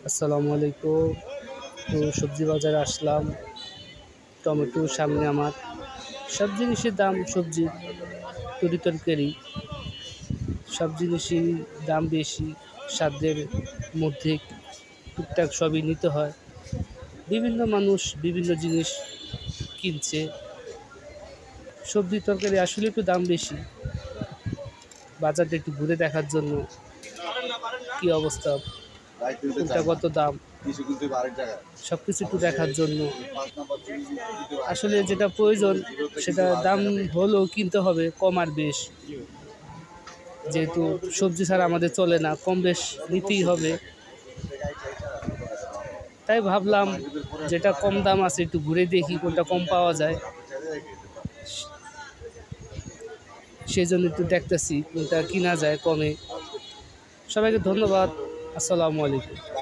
আসসালামু আলাইকুম। তো সবজি বাজারে আসলাম। টমেটো সামনে আমার। সব জিনিসের দাম, সবজি, তরি-তরকারি সব জিনিসেরই দাম বেশি। সাধ্যের মধ্যে টুকটাক সবই নিতে হয়। বিভিন্ন মানুষ বিভিন্ন জিনিস কিনছে। সবজি তরকারি আসলে একটু দাম বেশি। বাজারটা একটু ঘুরে দেখার জন্য কী অবস্থা, কোনটা কত দাম সবকিছু একটু দেখার জন্য আসলে যেটা প্রয়োজন সেটা দাম হলেও কিনতে হবে কম আর বেশ, যেহেতু সবজি ছাড়া আমাদের চলে না, কম বেশ নিতেই হবে। তাই ভাবলাম যেটা কম দাম আছে একটু ঘুরে দেখি কোনটা কম পাওয়া যায়, সেই জন্য একটু দেখতেছি কোনটা কিনা যায় কমে। সবাইকে ধন্যবাদ। আসসালামু আলাইকুম।